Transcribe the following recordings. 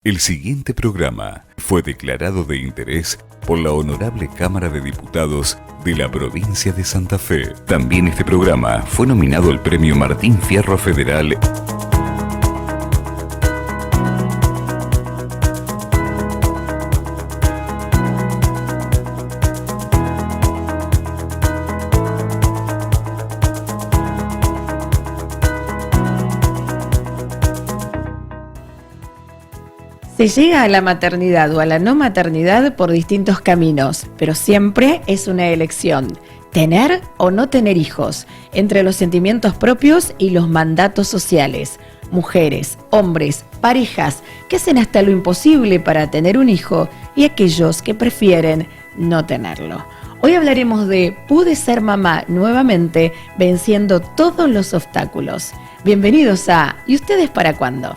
El siguiente programa fue declarado de interés por la Honorable Cámara de Diputados de la provincia de Santa Fe. También este programa fue nominado al Premio Martín Fierro Federal. Se llega a la maternidad o a la no maternidad por distintos caminos, pero siempre es una elección. Tener o no tener hijos, entre los sentimientos propios y los mandatos sociales. Mujeres, hombres, parejas que hacen hasta lo imposible para tener un hijo y aquellos que prefieren no tenerlo. Hoy hablaremos de ¿pude ser mamá nuevamente venciendo todos los obstáculos? Bienvenidos a ¿Y ustedes para cuándo?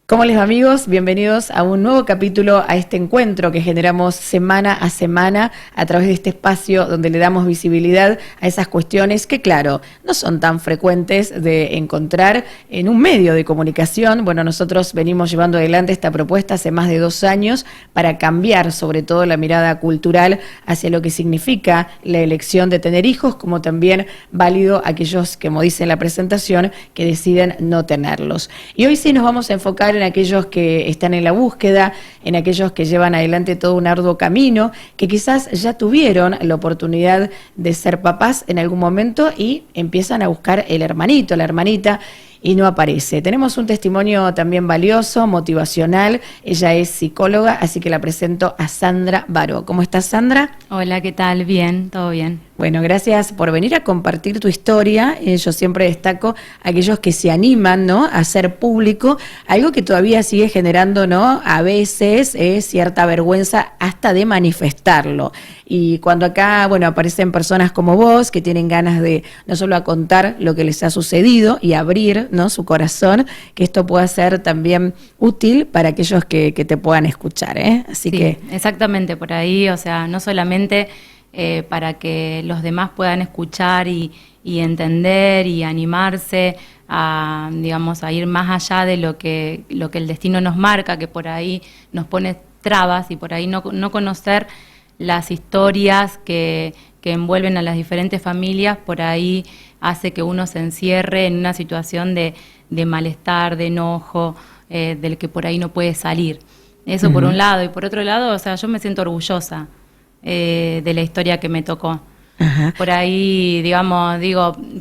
¿Cómo les va, amigos? Bienvenidos a un nuevo capítulo, a este encuentro que generamos semana a semana a través de este espacio donde le damos visibilidad a esas cuestiones que, claro, no son tan frecuentes de encontrar en un medio de comunicación. Bueno, nosotros venimos llevando adelante esta propuesta hace más de 2 años para cambiar sobre todo la mirada cultural hacia lo que significa la elección de tener hijos, como también válido aquellos, como dice en la presentación, que deciden no tenerlos. Y hoy sí nos vamos a enfocar en aquellos que están en la búsqueda, en aquellos que llevan adelante todo un arduo camino, que quizás ya tuvieron la oportunidad de ser papás en algún momento y empiezan a buscar el hermanito, la hermanita, y no aparece. Tenemos un testimonio también valioso, motivacional. Ella es psicóloga, así que la presento a Sandra Baró. ¿Cómo estás, Sandra? Hola, ¿qué tal? Bien, todo bien. Bueno, gracias por venir a compartir tu historia. Yo siempre destaco a aquellos que se animan, ¿no?, a hacer público algo que todavía sigue generando, ¿no?, a veces cierta vergüenza hasta de manifestarlo. Y cuando acá, bueno, aparecen personas como vos que tienen ganas de no solo a contar lo que les ha sucedido y abrir, ¿no?, su corazón, que esto pueda ser también útil para aquellos que te puedan escuchar, ¿eh? Así sí, que exactamente, por ahí, o sea, no solamente para que los demás puedan escuchar y entender y animarse a, digamos, a ir más allá de lo que el destino nos marca, que por ahí nos pone trabas y por ahí no conocer las historias que envuelven a las diferentes familias, por ahí hace que uno se encierre en una situación de malestar, de enojo, del que por ahí no puede salir. Eso por un lado, y por otro lado, o sea, yo me siento orgullosa de la historia que me tocó. Ajá. Por ahí, digamos,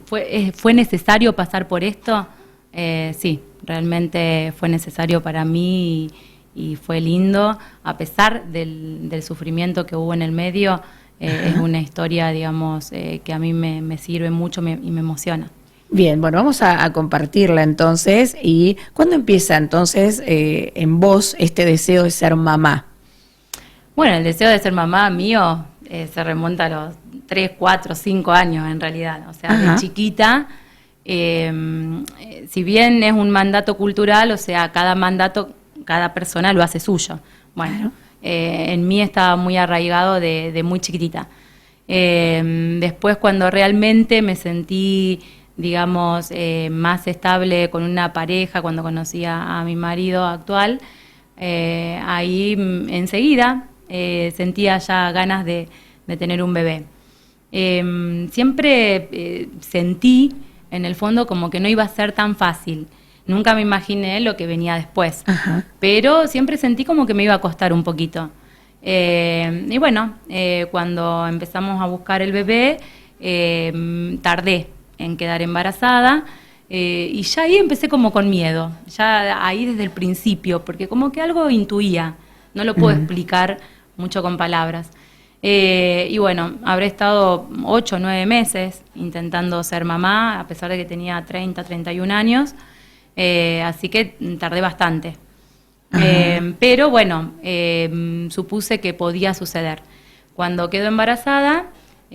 ¿fue necesario pasar por esto? Sí, realmente fue necesario para mí y fue lindo, a pesar del sufrimiento que hubo en el medio. Es una historia, digamos, que a mí me sirve mucho y me emociona. Bien, bueno, vamos a compartirla entonces. ¿Y cuándo empieza entonces en vos este deseo de ser mamá? Bueno, el deseo de ser mamá mío se remonta a los 3, 4, 5 años en realidad. O sea, de chiquita, si bien es un mandato cultural, o sea, cada persona lo hace suyo. Bueno, en mí estaba muy arraigado de muy chiquitita. Después, cuando realmente me sentí, digamos, más estable con una pareja, cuando conocí a mi marido actual, ahí enseguida sentía ya ganas de tener un bebé. Siempre sentí, en el fondo, como que no iba a ser tan fácil. Nunca me imaginé lo que venía después. Ajá. Pero siempre sentí como que me iba a costar un poquito. Y bueno, cuando empezamos a buscar el bebé, tardé en quedar embarazada. Y ya ahí empecé como con miedo, ya ahí desde el principio, porque como que algo intuía, no lo puedo explicar mucho con palabras. Y bueno, habré estado 8 o 9 meses intentando ser mamá, a pesar de que tenía 30, 31 años, así que tardé bastante. Pero bueno, supuse que podía suceder. Cuando quedo embarazada,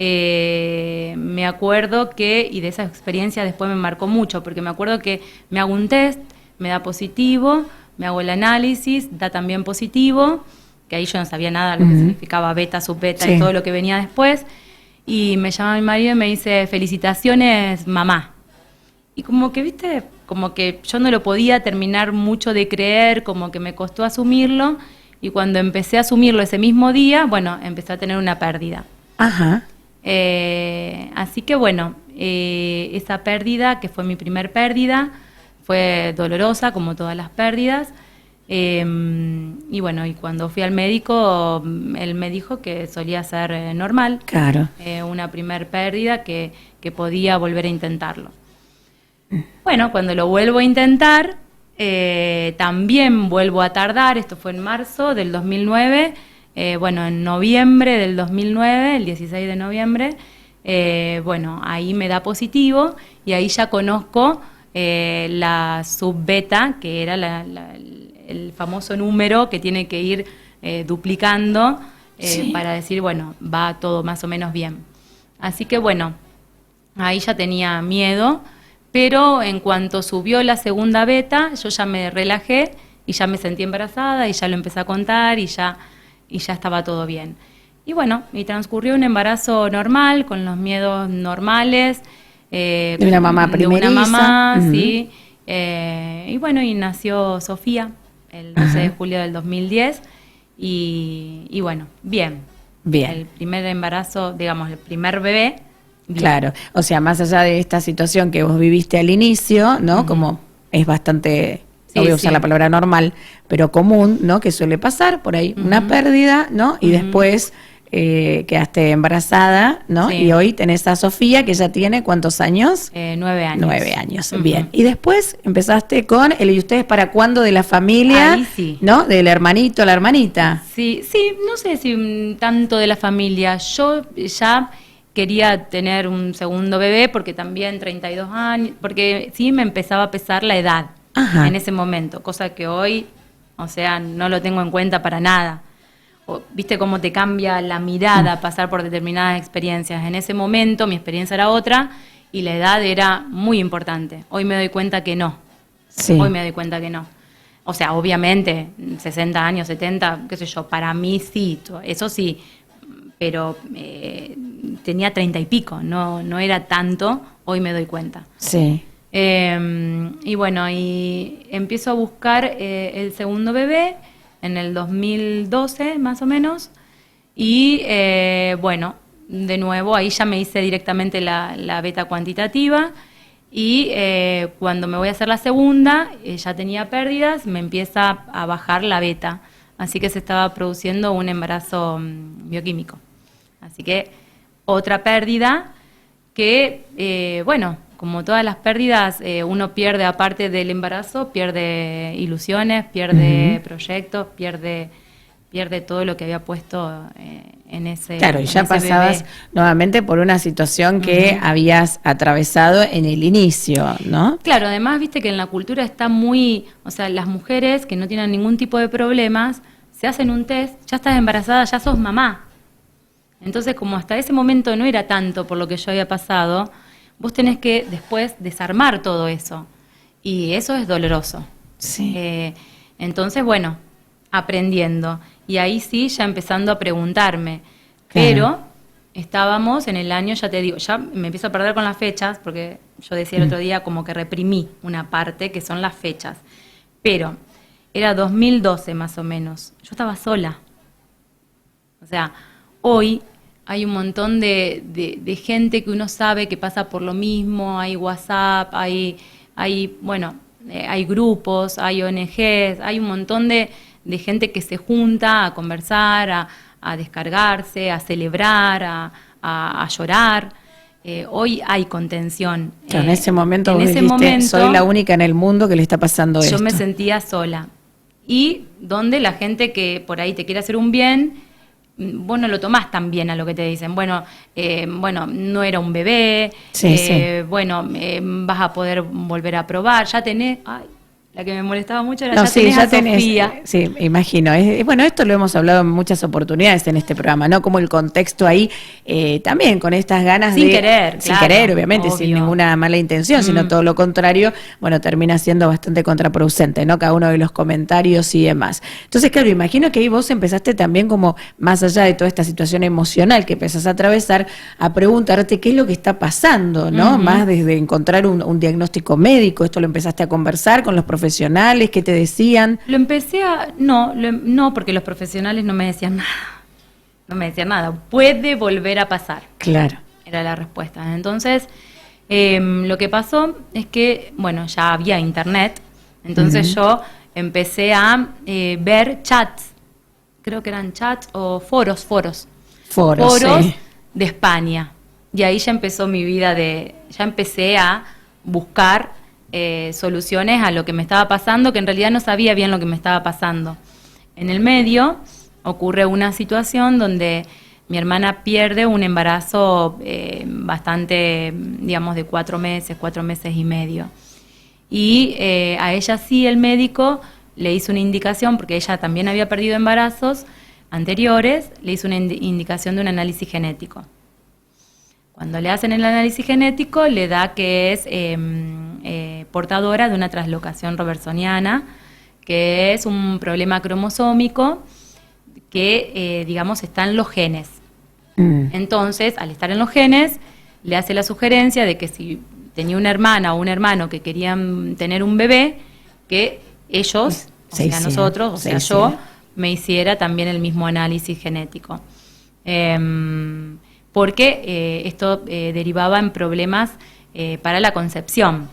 me acuerdo que, y de esa experiencia después me marcó mucho, porque me acuerdo que me hago un test, me da positivo, me hago el análisis, da también positivo, que ahí yo no sabía nada lo que significaba beta, subbeta y todo lo que venía después, y me llama mi marido y me dice, felicitaciones, mamá. Y como que, viste, como que yo no lo podía terminar mucho de creer, como que me costó asumirlo, y cuando empecé a asumirlo ese mismo día, bueno, empecé a tener una pérdida. Ajá. Así que bueno, esa pérdida, que fue mi primer pérdida, fue dolorosa, como todas las pérdidas. Y bueno, y cuando fui al médico, él me dijo que solía ser normal. Claro. Una primer pérdida que podía volver a intentarlo. Bueno, cuando lo vuelvo a intentar, también vuelvo a tardar. Esto fue en marzo del 2009. Bueno, en noviembre del 2009, el 16 de noviembre, bueno, ahí me da positivo y ahí ya conozco la subbeta, que era el famoso número que tiene que ir duplicando para decir, bueno, va todo más o menos bien. Así que bueno, ahí ya tenía miedo, pero en cuanto subió la segunda beta, yo ya me relajé y ya me sentí embarazada y ya lo empecé a contar y ya estaba todo bien. Y bueno, y transcurrió un embarazo normal, con los miedos normales. De una mamá primeriza. De una mamá, sí. Y bueno, y nació Sofía el 12 de julio del 2010. Y bueno, bien. Bien. El primer embarazo, digamos, el primer bebé. Bien. Claro, o sea, más allá de esta situación que vos viviste al inicio, ¿no? Como es bastante, no voy a usar la palabra normal, pero común, ¿no? Que suele pasar por ahí, una pérdida, ¿no? Y después quedaste embarazada, ¿no? Y hoy tenés a Sofía, que ya tiene, ¿cuántos años? 9 años. 9 años, bien. Y después empezaste con ¿y ustedes para cuándo de la familia? Ahí sí. ¿No? Del hermanito a la hermanita. Sí, no sé si tanto de la familia. Yo ya quería tener un segundo bebé porque también 32 años, porque sí me empezaba a pesar la edad en ese momento, cosa que hoy, o sea, no lo tengo en cuenta para nada. Viste cómo te cambia la mirada pasar por determinadas experiencias. En ese momento mi experiencia era otra y la edad era muy importante. Hoy me doy cuenta que no. Sí. Hoy me doy cuenta que no. O sea, obviamente, 60 años, 70, qué sé yo, para mí sí, eso sí, pero tenía 30 y pico, no era tanto, hoy me doy cuenta. Sí. Y bueno, y empiezo a buscar el segundo bebé en el 2012 más o menos, y bueno, de nuevo ahí ya me hice directamente la beta cuantitativa, y cuando me voy a hacer la segunda, ya tenía pérdidas, me empieza a bajar la beta, así que se estaba produciendo un embarazo bioquímico. Así que otra pérdida que, bueno, como todas las pérdidas, uno pierde, aparte del embarazo, pierde ilusiones, pierde proyectos, pierde todo lo que había puesto en ese Claro, y ya pasabas bebé. Nuevamente por una situación que habías atravesado en el inicio, ¿no? Claro, además, viste que en la cultura está muy, o sea, las mujeres que no tienen ningún tipo de problemas, se hacen un test, ya estás embarazada, ya sos mamá. Entonces, como hasta ese momento no era tanto por lo que yo había pasado, vos tenés que después desarmar todo eso. Y eso es doloroso. Sí. Entonces, bueno, aprendiendo. Y ahí sí, ya empezando a preguntarme. Claro. Pero estábamos en el año, ya te digo, ya me empiezo a perder con las fechas, porque yo decía el otro día como que reprimí una parte, que son las fechas. Pero era 2012 más o menos. Yo estaba sola. O sea, hoy hay un montón de gente que uno sabe que pasa por lo mismo, hay WhatsApp, hay grupos, hay ONGs, hay un montón de gente que se junta a conversar, a descargarse, a celebrar, a llorar. Hoy hay contención. Claro, en ese momento vos dijiste, soy la única en el mundo que le está pasando esto. Yo me sentía sola. Y donde la gente que por ahí te quiere hacer un bien, vos no lo tomás tan bien a lo que te dicen. Bueno, no era un bebé, sí. Bueno, vas a poder volver a probar, ya tenés... Ay, La que me molestaba mucho era No, ya sí, tenés ya a tenés, Sofía. sí, imagino. Bueno, esto lo hemos hablado en muchas oportunidades en este programa, ¿no? Como el contexto ahí, también con estas ganas Sin de... querer, Sin claro, querer, obviamente, sin obvio. ninguna mala intención, sino todo lo contrario, bueno, termina siendo bastante contraproducente, ¿no? Cada uno de los comentarios y demás. Entonces, claro, imagino que ahí vos empezaste también como, más allá de toda esta situación emocional que empezás a atravesar, a preguntarte qué es lo que está pasando, ¿no? Más desde encontrar un diagnóstico médico, esto lo empezaste a conversar con los profesionales, ¿qué te decían? Lo empecé a... No, porque los profesionales no me decían nada. No me decían nada. Puede volver a pasar. Claro. Era la respuesta. Entonces, lo que pasó es que, bueno, ya había internet. Entonces yo empecé a ver chats. Creo que eran chats o foros Sí. de España. Y ahí ya empezó mi vida ya empecé a buscar soluciones a lo que me estaba pasando, que en realidad no sabía bien lo que me estaba pasando. En el medio ocurre una situación donde mi hermana pierde un embarazo bastante, digamos, de 4 meses y medio. Y a ella sí el médico le hizo una indicación, porque ella también había perdido embarazos anteriores, le hizo una indicación de un análisis genético. Cuando le hacen el análisis genético, le da que es portadora de una translocación robertsoniana, que es un problema cromosómico que, digamos, está en los genes. Entonces, al estar en los genes, le hace la sugerencia de que si tenía una hermana o un hermano que querían tener un bebé, que ellos, nosotros, yo, me hiciera también el mismo análisis genético. Porque esto derivaba en problemas para la concepción.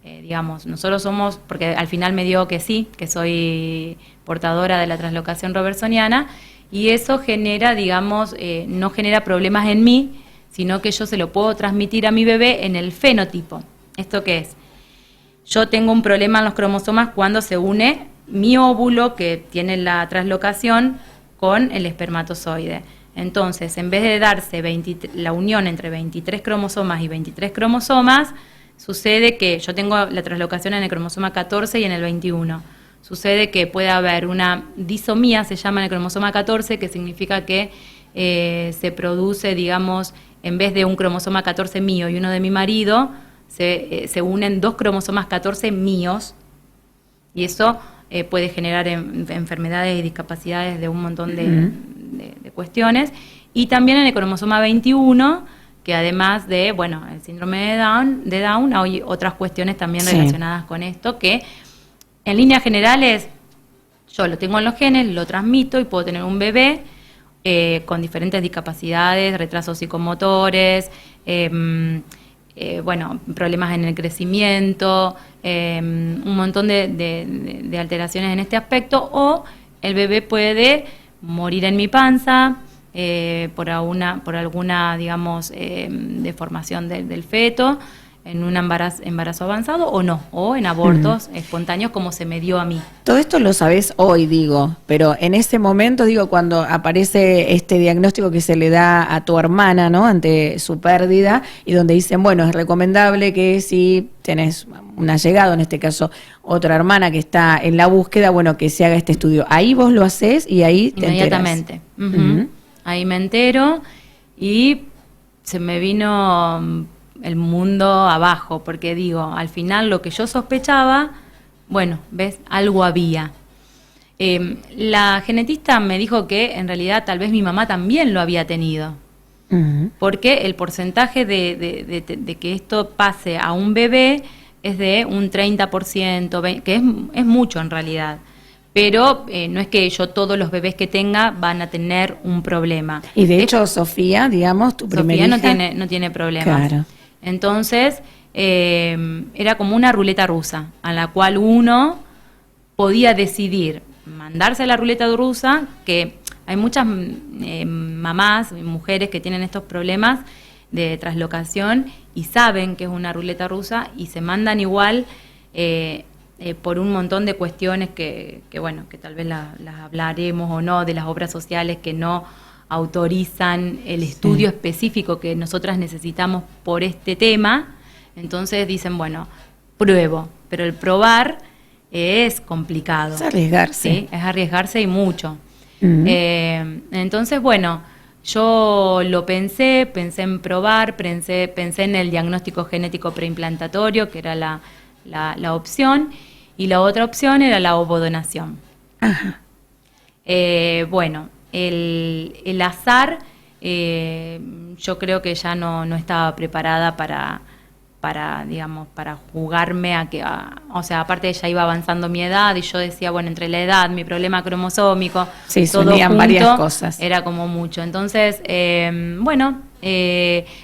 Digamos, nosotros somos, porque al final me dio que sí, que soy portadora de la translocación robertsoniana, y eso genera, digamos, no genera problemas en mí, sino que yo se lo puedo transmitir a mi bebé en el fenotipo. ¿Esto qué es? Yo tengo un problema en los cromosomas cuando se une mi óvulo, que tiene la translocación, con el espermatozoide. Entonces, en vez de darse la unión entre 23 cromosomas y 23 cromosomas, sucede que yo tengo la translocación en el cromosoma 14 y en el 21. Sucede que puede haber una disomía, se llama en el cromosoma 14, que significa que se produce, digamos, en vez de un cromosoma 14 mío y uno de mi marido, se unen 2 cromosomas 14 míos, y eso puede generar enfermedades y discapacidades de un montón de cuestiones. Y también en el cromosoma 21, que además de, bueno, el síndrome de Down, hay otras cuestiones también relacionadas con esto, que en líneas generales yo lo tengo en los genes, lo transmito y puedo tener un bebé con diferentes discapacidades, retrasos psicomotores, bueno, problemas en el crecimiento, un montón de alteraciones en este aspecto, o el bebé puede morir en mi panza por alguna, digamos, deformación del feto, en un embarazo avanzado o no, o en abortos espontáneos como se me dio a mí. Todo esto lo sabés hoy, digo, pero en ese momento, digo, cuando aparece este diagnóstico que se le da a tu hermana, ¿no?, ante su pérdida, y donde dicen, bueno, es recomendable que si tenés un allegado, en este caso otra hermana que está en la búsqueda, bueno, que se haga este estudio. Ahí vos lo hacés y ahí te inmediatamente. Ahí me entero y se me vino el mundo abajo, porque digo, al final lo que yo sospechaba, bueno, ves, algo había. La genetista me dijo que en realidad tal vez mi mamá también lo había tenido, porque el porcentaje de que esto pase a un bebé es de un 30%, que es mucho en realidad. Pero no es que yo todos los bebés que tenga van a tener un problema. Y de hecho, Sofía, digamos, tu primera hija... Sofía no tiene problemas. Claro. Entonces, era como una ruleta rusa, a la cual uno podía decidir mandarse a la ruleta rusa, que hay muchas mamás y mujeres que tienen estos problemas de traslocación y saben que es una ruleta rusa y se mandan igual por un montón de cuestiones que bueno, que tal vez las hablaremos o no, de las obras sociales que no autorizan el estudio específico que nosotras necesitamos por este tema. Entonces dicen, bueno, pruebo, pero el probar es complicado. Es arriesgarse. ¿Sí? Es arriesgarse y mucho. Uh-huh. Entonces, bueno, yo lo pensé en probar, pensé en el diagnóstico genético preimplantatorio, que era la opción, y la otra opción era la ovodonación. Ajá. Bueno, el azar, yo creo que ya no estaba preparada para jugarme o sea, aparte ya iba avanzando mi edad y yo decía, bueno, entre la edad, mi problema cromosómico, sí, todo unían junto, varias cosas. Era como mucho. Entonces, el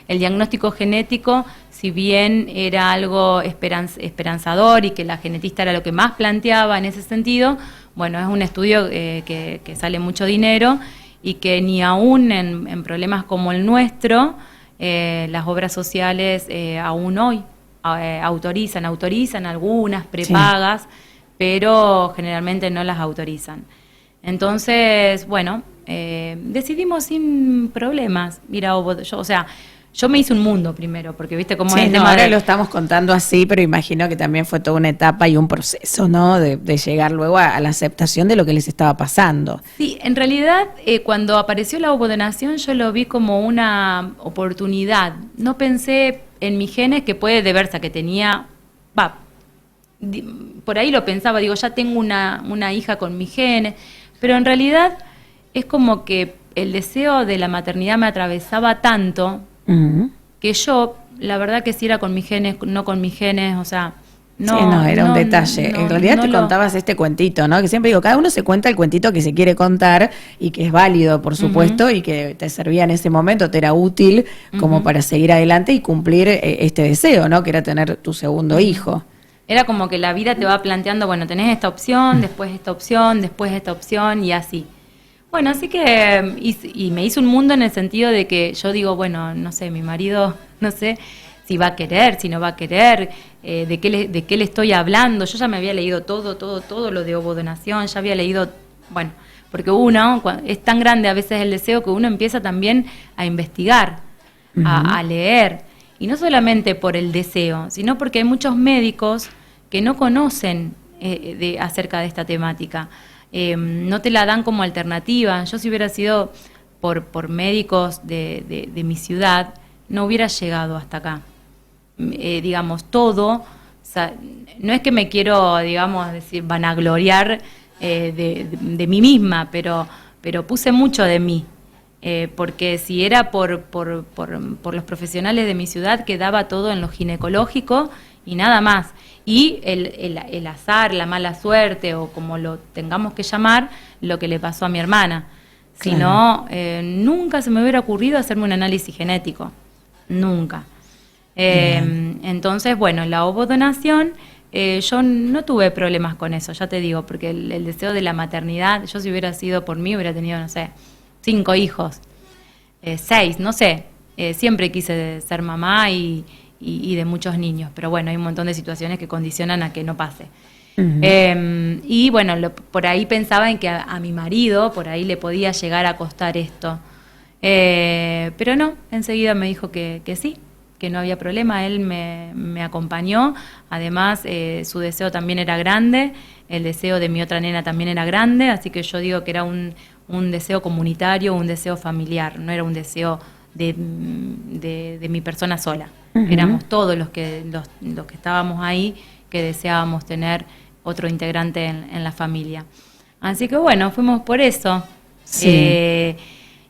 diagnóstico genético, si bien era algo esperanzador y que la genetista era lo que más planteaba en ese sentido, bueno, es un estudio que sale mucho dinero y que ni aún en problemas como el nuestro, las obras sociales aún hoy autorizan algunas prepagas, sí, pero generalmente no las autorizan. Entonces, bueno, decidimos sin problemas ir a yo me hice un mundo primero, porque viste cómo es el tema. Ahora lo estamos contando así, pero imagino que también fue toda una etapa y un proceso, ¿no? De llegar luego a la aceptación de lo que les estaba pasando. Sí, en realidad cuando apareció la ovodonación yo lo vi como una oportunidad. No pensé en mis genes, que puede deberse a que tenía, por ahí lo pensaba, digo, ya tengo una hija con mis genes, pero en realidad es como que el deseo de la maternidad me atravesaba tanto, uh-huh, que yo, la verdad que si era con mis genes, no con mis genes, o sea, no era un detalle. En realidad te contabas este cuentito, ¿no? Que siempre digo, cada uno se cuenta el cuentito que se quiere contar y que es válido, por supuesto, uh-huh, y que te servía en ese momento, te era útil como uh-huh, para seguir adelante y cumplir este deseo, ¿no? Que era tener tu segundo uh-huh, hijo. Era como que la vida te va planteando, bueno, tenés esta opción, después esta opción, después esta opción y así. Bueno, así que, y me hizo un mundo en el sentido de que yo digo, bueno, no sé, mi marido, no sé si va a querer, si no va a querer, de qué le estoy hablando. Yo ya me había leído todo lo de ovodonación, ya había leído, bueno, porque uno, es tan grande a veces el deseo que uno empieza también a investigar, uh-huh, a leer, y no solamente por el deseo, sino porque hay muchos médicos que no conocen acerca de esta temática. No te la dan como alternativa. Yo si hubiera sido por médicos de mi ciudad, no hubiera llegado hasta acá. Digamos, todo, o sea, no es que me quiero, digamos, decir, vanagloriar de mí misma, pero puse mucho de mí. Porque si era por los profesionales de mi ciudad, quedaba todo en lo ginecológico y nada más. Y el azar, la mala suerte, o como lo tengamos que llamar, lo que le pasó a mi hermana. Claro. Si no, nunca se me hubiera ocurrido hacerme un análisis genético. Nunca. Entonces, bueno, la ovodonación, yo no tuve problemas con eso, ya te digo, porque el deseo de la maternidad, yo si hubiera sido por mí, hubiera tenido, no sé, 5 hijos, 6, no sé. Siempre quise ser mamá y de muchos niños, pero bueno, hay un montón de situaciones que condicionan a que no pase. Uh-huh. Y bueno, por ahí pensaba en que a mi marido, por ahí le podía llegar a costar esto. Pero no, enseguida me dijo que sí, que no había problema, él me acompañó, además su deseo también era grande, el deseo de mi otra nena también era grande, así que yo digo que era un deseo comunitario, un deseo familiar, no era un deseo de mi persona sola. Uh-huh. Éramos todos los que estábamos ahí que deseábamos tener otro integrante en la familia. Así que bueno, fuimos por eso. Sí.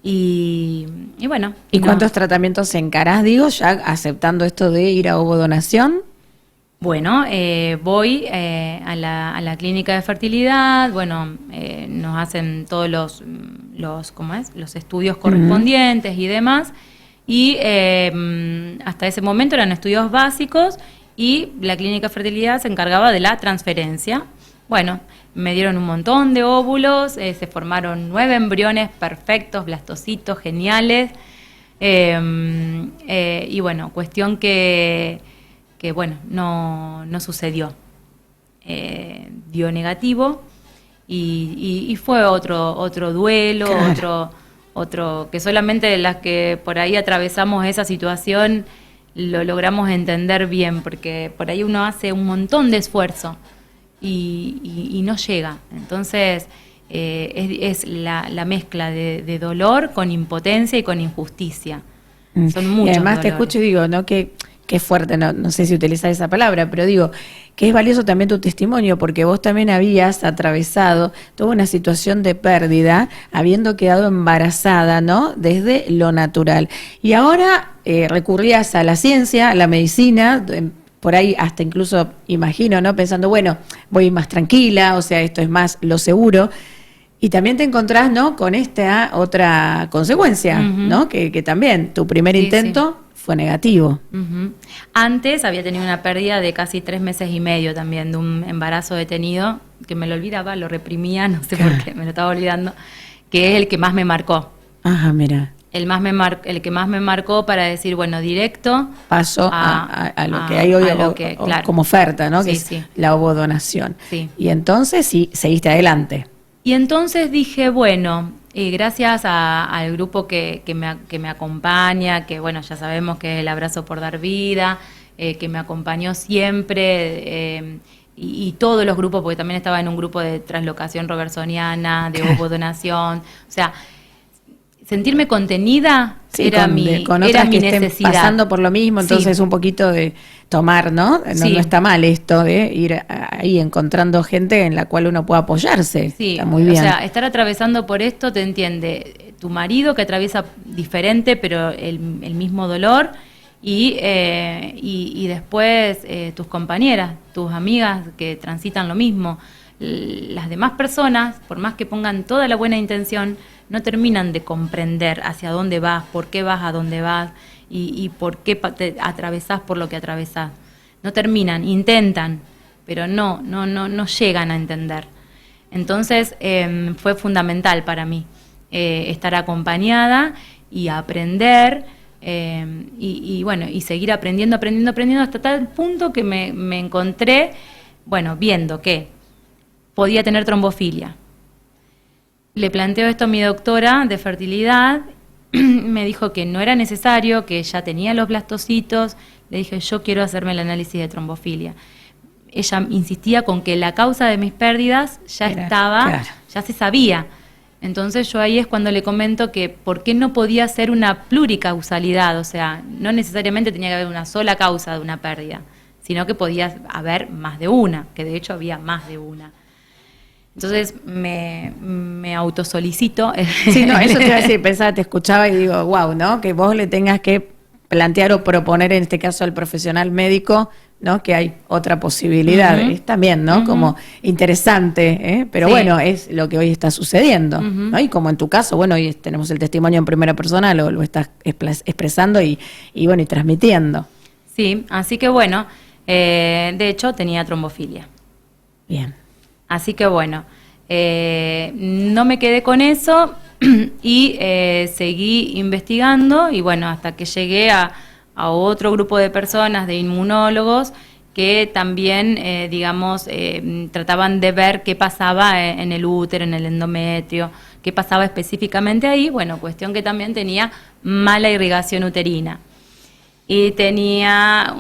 Y bueno. ¿Y cuántos tratamientos encarás, digo, ya aceptando esto de ir a ovodonación? Bueno, voy a la clínica de fertilidad, bueno, nos hacen todos los estudios correspondientes, uh-huh, y demás, y hasta ese momento eran estudios básicos y la clínica de fertilidad se encargaba de la transferencia. Bueno, me dieron un montón de óvulos, se formaron 9 embriones perfectos, blastocitos, geniales, y bueno, cuestión que bueno, no sucedió. Dio negativo y fue otro duelo, claro, otro que solamente las que por ahí atravesamos esa situación lo logramos entender bien, porque por ahí uno hace un montón de esfuerzo y no llega. Entonces es la mezcla de dolor con impotencia y con injusticia. Son muchos Y además dolores. te escucho y digo, ¿no? Que es fuerte, no sé si utilizar esa palabra, pero digo que es valioso también tu testimonio, porque vos también habías atravesado toda una situación de pérdida, habiendo quedado embarazada, ¿no? Desde lo natural. Y ahora recurrías a la ciencia, a la medicina, por ahí hasta incluso imagino, ¿no? Pensando, bueno, voy más tranquila, o sea, esto es más lo seguro. Y también te encontrás, ¿no? Con esta otra consecuencia, ¿no? Que también tu primer intento fue negativo. Antes había tenido una pérdida de casi 3 meses y medio también, de un embarazo detenido, que me lo olvidaba, lo reprimía, no sé por qué, me lo estaba olvidando, que es el que más me marcó. Ajá, mira. El que más me marcó para decir, bueno, directo. Paso a lo que hay hoy claro, como oferta, ¿no? Sí, que es sí. la ovodonación. Sí. Y entonces sí, seguiste adelante. Y entonces dije, bueno, gracias al grupo que me acompaña, que bueno, ya sabemos que es el Abrazo por Dar Vida, que me acompañó siempre, y todos los grupos, porque también estaba en un grupo de translocación robertsoniana, de ovodonación, o sea, sentirme contenida era mi estén necesidad. pasando por lo mismo, entonces un poquito de tomar, ¿no? No está mal esto de ir ahí encontrando gente en la cual uno pueda apoyarse. Sí, está muy bien. O sea, estar atravesando por esto te entiende tu marido que atraviesa diferente, pero el mismo dolor, y después tus compañeras, tus amigas que transitan lo mismo. Las demás personas, por más que pongan toda la buena intención, no terminan de comprender hacia dónde vas, por qué vas a dónde vas y por qué te atravesás por lo que atravesás. No terminan, intentan, pero no llegan a entender. Entonces fue fundamental para mí estar acompañada y aprender y bueno, y seguir aprendiendo hasta tal punto que me encontré, bueno, viendo que podía tener trombofilia. Le planteo esto a mi doctora de fertilidad, me dijo que no era necesario, que ya tenía los blastocitos. Le dije, yo quiero hacerme el análisis de trombofilia. Ella insistía con que la causa de mis pérdidas ya se sabía. Entonces yo ahí es cuando le comento que por qué no podía ser una pluricausalidad, o sea, no necesariamente tenía que haber una sola causa de una pérdida, sino que podía haber más de una, que de hecho había más de una. Entonces me autosolicito. Sí, no, eso te iba a decir, pensaba, te escuchaba y digo, wow, ¿no? Que vos le tengas que plantear o proponer, en este caso al profesional médico, ¿no? Que hay otra posibilidad. Es también, ¿no? Como interesante, pero bueno, es lo que hoy está sucediendo, ¿no? Y como en tu caso, bueno, hoy tenemos el testimonio en primera persona, lo estás expresando y bueno, y transmitiendo. Sí, así que bueno, de hecho tenía trombofilia. Bien. Así que bueno, no me quedé con eso y seguí investigando y bueno, hasta que llegué a otro grupo de personas, de inmunólogos, que también, trataban de ver qué pasaba en el útero, en el endometrio, qué pasaba específicamente ahí. Bueno, cuestión que también tenía mala irrigación uterina. Y tenía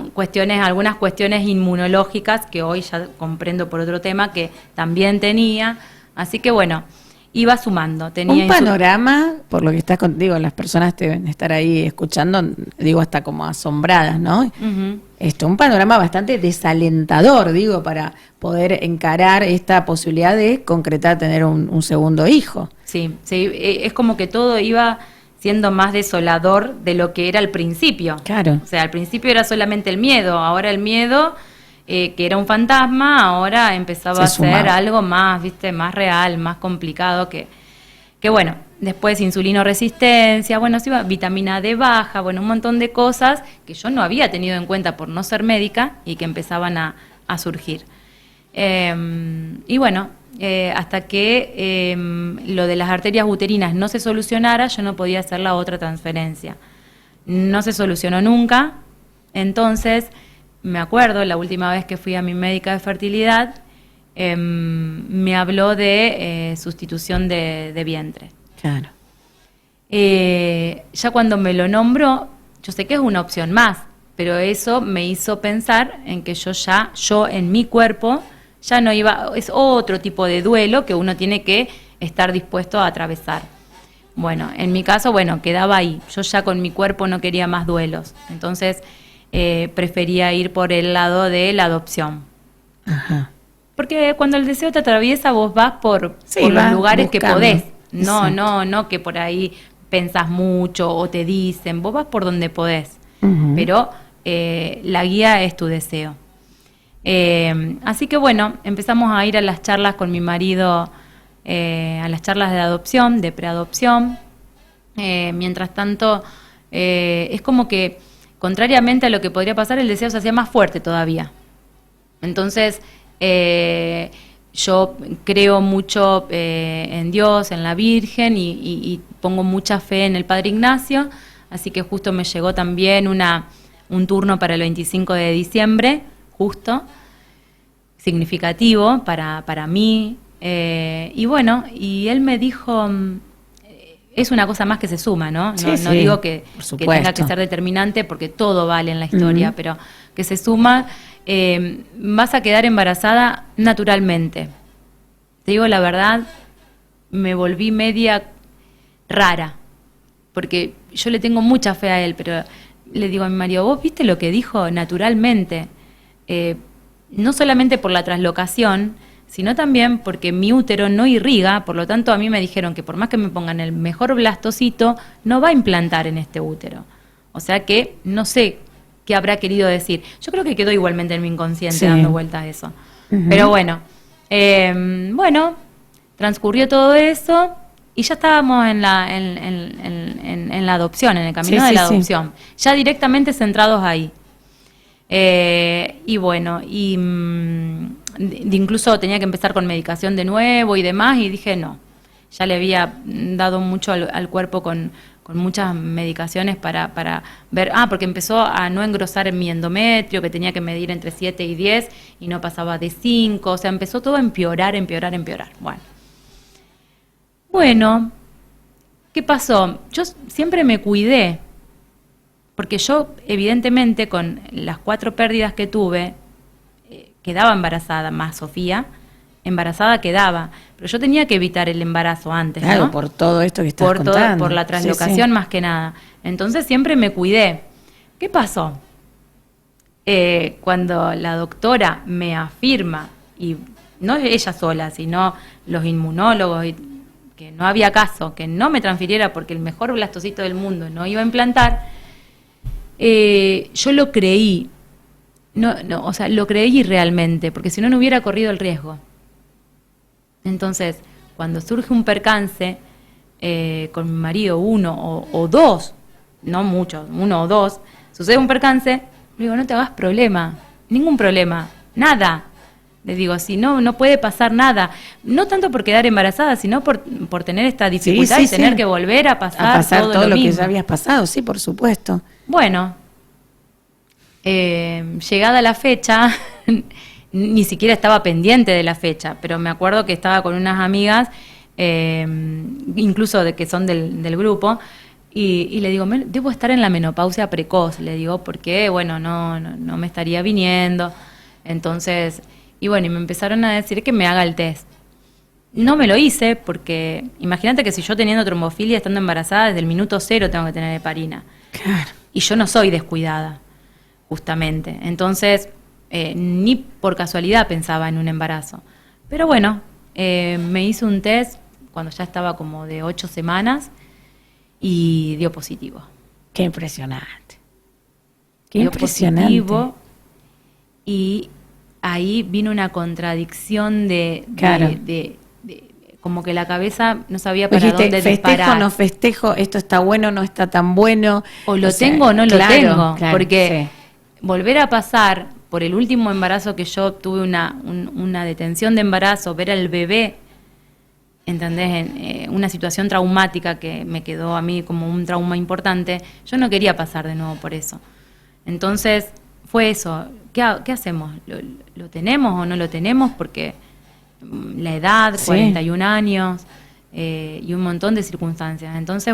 algunas cuestiones inmunológicas que hoy ya comprendo por otro tema que también tenía. Así que bueno, iba sumando. Tenía un panorama, por lo que estás contigo, las personas te deben estar ahí escuchando, digo, hasta como asombradas, ¿no? Un panorama bastante desalentador, digo, para poder encarar esta posibilidad de concretar tener un segundo hijo. Sí, es como que todo iba siendo más desolador de lo que era al principio. Claro. O sea, al principio era solamente el miedo, ahora el miedo, que era un fantasma, ahora empezaba a ser algo más, más real, más complicado, que bueno, después insulinoresistencia, bueno, sí, vitamina D baja, bueno, un montón de cosas que yo no había tenido en cuenta por no ser médica y que empezaban a surgir. Y bueno, hasta que lo de las arterias uterinas no se solucionara, yo no podía hacer la otra transferencia. No se solucionó nunca. Entonces, me acuerdo, la última vez que fui a mi médica de fertilidad, me habló de sustitución de vientre. Claro. Ya cuando me lo nombró, yo sé que es una opción más, pero eso me hizo pensar en que yo en mi cuerpo, ya no iba, es otro tipo de duelo que uno tiene que estar dispuesto a atravesar. Bueno, en mi caso, quedaba ahí. Yo ya con mi cuerpo no quería más duelos. Entonces, prefería ir por el lado de la adopción. Ajá. Porque cuando el deseo te atraviesa, vos vas por los lugares buscando. que podés. No, Exacto. no que por ahí pensás mucho o te dicen. Vos vas por donde podés. Ujú. Pero la guía es tu deseo. Así que empezamos a ir a las charlas con mi marido, a las charlas de adopción, de preadopción. Mientras tanto, es como que, contrariamente a lo que podría pasar, el deseo se hacía más fuerte todavía. Entonces, yo creo mucho en Dios, en la Virgen, y pongo mucha fe en el Padre Ignacio, así que justo me llegó también un turno para el 25 de diciembre, justo, significativo para mí, y él me dijo, es una cosa más que se suma, ¿no? Sí, No sí, digo por que supuesto. tenga que ser determinante, porque todo vale en la historia, pero que se suma, vas a quedar embarazada naturalmente. Te digo la verdad, me volví media rara, porque yo le tengo mucha fe a él, pero le digo a mi marido, ¿vos viste lo que dijo naturalmente? No solamente por la traslocación, sino también porque mi útero no irriga, por lo tanto a mí me dijeron que por más que me pongan el mejor blastocito, no va a implantar en este útero. O sea que no sé qué habrá querido decir. Yo creo que quedó igualmente en mi inconsciente, Sí. dando vueltas a eso. Ujú. Pero transcurrió todo eso y ya estábamos en la adopción, en el camino Sí, de sí, la sí. adopción, ya directamente centrados ahí. Incluso tenía que empezar con medicación de nuevo y demás, y dije no, ya le había dado mucho al cuerpo con muchas medicaciones para ver, porque empezó a no engrosar mi endometrio, que tenía que medir entre 7 y 10 y no pasaba de 5, o sea, empezó todo a empeorar. Bueno, ¿qué pasó? Yo siempre me cuidé, porque yo, evidentemente, con las 4 pérdidas que tuve, quedaba embarazada, más Sofía, embarazada quedaba. Pero yo tenía que evitar el embarazo antes, Claro, ¿no? por todo esto que estás contando. Por la traslocación, Sí, sí. más que nada. Entonces siempre me cuidé. ¿Qué pasó? Cuando la doctora me afirma, y no ella sola, sino los inmunólogos, que no había caso, que no me transfiriera porque el mejor blastocito del mundo no iba a implantar, yo lo creí. O sea, lo creí realmente, porque si no, no hubiera corrido el riesgo. Entonces, cuando surge un percance con mi marido, uno o dos, no muchos, uno o dos, sucede un percance, le digo, no te hagas problema, ningún problema, nada. Le digo, si no puede pasar nada. No tanto por quedar embarazada, sino por tener esta dificultad y tener que volver a pasar todo lo que mismo. ya habías pasado, sí, por supuesto. Bueno, llegada la fecha, ni siquiera estaba pendiente de la fecha, pero me acuerdo que estaba con unas amigas, incluso de que son del grupo, y le digo, debo estar en la menopausia precoz, le digo, porque, no me estaría viniendo. Entonces, y me empezaron a decir que me haga el test. No me lo hice porque, imagínate que si yo teniendo trombofilia, estando embarazada, desde el minuto 0 tengo que tener heparina. Claro. Y yo no soy descuidada, justamente. Entonces, ni por casualidad pensaba en un embarazo. Pero me hice un test cuando ya estaba como de 8 semanas y dio positivo. Qué impresionante. Qué Dio impresionante. positivo, y ahí vino una contradicción Claro. de como que la cabeza no sabía para Dijiste, dónde festejo, disparar. no festejo, esto está bueno, no está tan bueno. O lo sea, tengo o no lo claro, tengo. claro, Porque sí. volver a pasar por el último embarazo que yo tuve, una detención de embarazo, ver al bebé, ¿entendés? En una situación traumática que me quedó a mí como un trauma importante, yo no quería pasar de nuevo por eso. Entonces, fue eso. ¿Qué hacemos? ¿Lo tenemos o no lo tenemos? Porque la edad, Sí. 41 años, y un montón de circunstancias. Entonces,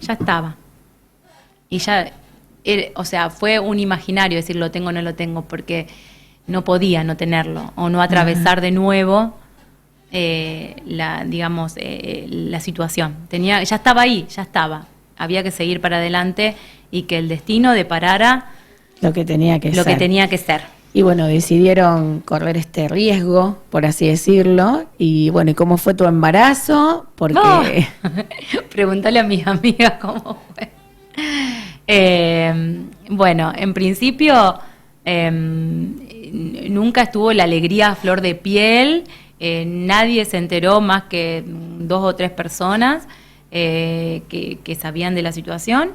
ya estaba. Y ya o sea, fue un imaginario decir lo tengo o no lo tengo, porque no podía no tenerlo o no atravesar de nuevo la situación. Ya estaba ahí, ya estaba. Había que seguir para adelante y que el destino deparara lo que tenía que ser. Y bueno, decidieron correr este riesgo, por así decirlo. Y bueno, ¿y cómo fue tu embarazo? Porque pregúntale a mis amigas cómo fue. Bueno, en principio nunca estuvo la alegría a flor de piel. Nadie se enteró más que 2 o 3 personas que sabían de la situación.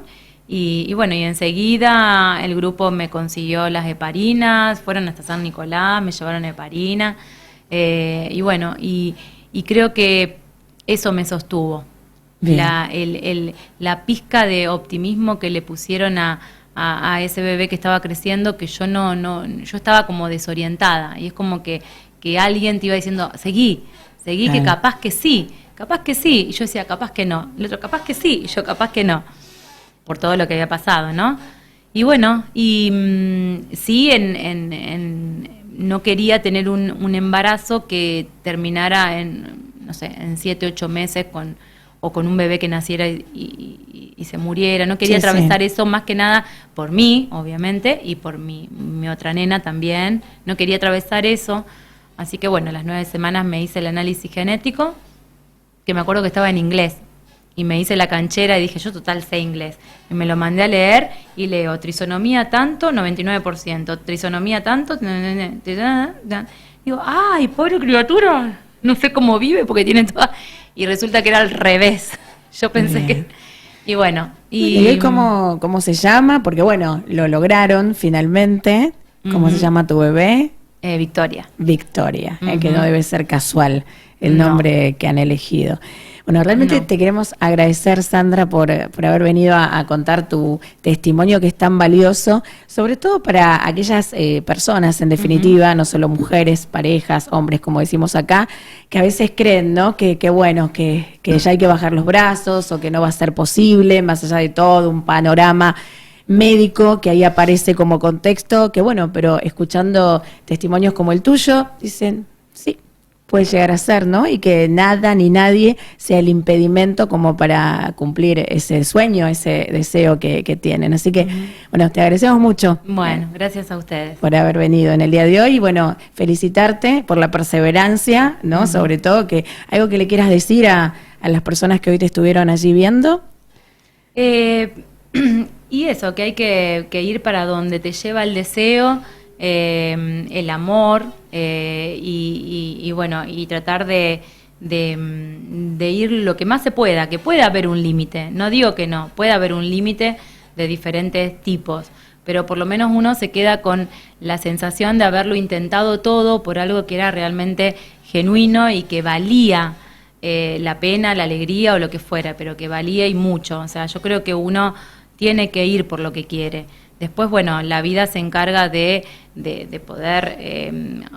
Y bueno, y enseguida el grupo me consiguió las heparinas, fueron hasta San Nicolás, me llevaron heparina, y bueno, y creo que eso me sostuvo. La pizca de optimismo que le pusieron a ese bebé que estaba creciendo, que yo yo estaba como desorientada, y es como que alguien te iba diciendo, seguí, que capaz que sí, y yo decía, capaz que no, el otro, capaz que sí, y yo, capaz que no, por todo lo que había pasado, ¿no? Y bueno, sí, no quería tener un embarazo que terminara en 7, 8 meses o con un bebé que naciera y se muriera. No quería atravesar eso más que nada por mí, obviamente, y por mi otra nena también. No quería atravesar eso. Así que bueno, a las 9 semanas me hice el análisis genético, que me acuerdo que estaba en inglés. Y me hice la canchera y dije, yo total sé inglés. Y me lo mandé a leer y leo trisonomía tanto, 99%. Trisonomía tanto, digo, ¡ay, pobre criatura! No sé cómo vive porque tiene toda... Y resulta que era al revés. Yo pensé que... Y bueno... ¿Y cómo se llama? Porque bueno, lo lograron finalmente. ¿Cómo se llama tu bebé? Victoria. Victoria, que no debe ser casual el nombre que han elegido. Bueno, realmente te queremos agradecer, Sandra, por haber venido a contar tu testimonio, que es tan valioso, sobre todo para aquellas personas, en definitiva, no solo mujeres, parejas, hombres, como decimos acá, que a veces creen, ¿no?, que bueno, que ya hay que bajar los brazos o que no va a ser posible, más allá de todo un panorama médico que ahí aparece como contexto, que bueno, pero escuchando testimonios como el tuyo, dicen, sí, puede llegar a ser, ¿no? Y que nada ni nadie sea el impedimento como para cumplir ese sueño, ese deseo que tienen. Así que, bueno, te agradecemos mucho. Bueno, gracias a ustedes. Por haber venido en el día de hoy. Y bueno, felicitarte por la perseverancia, ¿no? Sobre todo, que algo que le quieras decir a las personas que hoy te estuvieron allí viendo. Y eso, que hay que ir para donde te lleva el deseo, el amor, y bueno, y tratar de ir lo que más se pueda, que pueda haber un límite, no digo que no, puede haber un límite de diferentes tipos, pero por lo menos uno se queda con la sensación de haberlo intentado todo por algo que era realmente genuino y que valía la pena, la alegría o lo que fuera, pero que valía y mucho. O sea, yo creo que uno tiene que ir por lo que quiere. Después, bueno, la vida se encarga de poder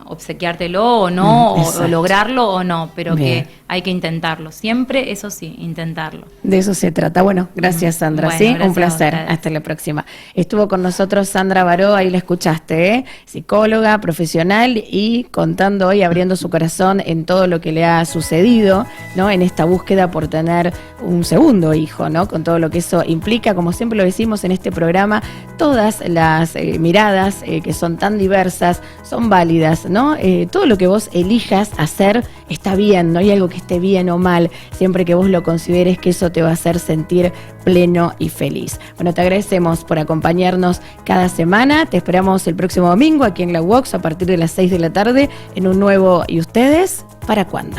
obsequiártelo o no, o lograrlo o no, pero bien, que hay que intentarlo. Siempre, eso sí, intentarlo. De eso se trata. Bueno, gracias, Sandra. Bueno, ¿sí? Un placer. Hasta la próxima. Estuvo con nosotros Sandra Baró, ahí la escuchaste, psicóloga, profesional, y contando hoy, abriendo su corazón en todo lo que le ha sucedido, ¿no?, en esta búsqueda por tener un segundo hijo, ¿no?, con todo lo que eso implica. Como siempre lo decimos en este programa, todas las miradas que son tan diversas son válidas, ¿no? Todo lo que vos elijas hacer está bien, no hay algo que esté bien o mal, siempre que vos lo consideres que eso te va a hacer sentir pleno y feliz. Bueno, te agradecemos por acompañarnos cada semana, te esperamos el próximo domingo aquí en la UOX a partir de las 6 de la tarde en un nuevo ¿Y ustedes para cuándo?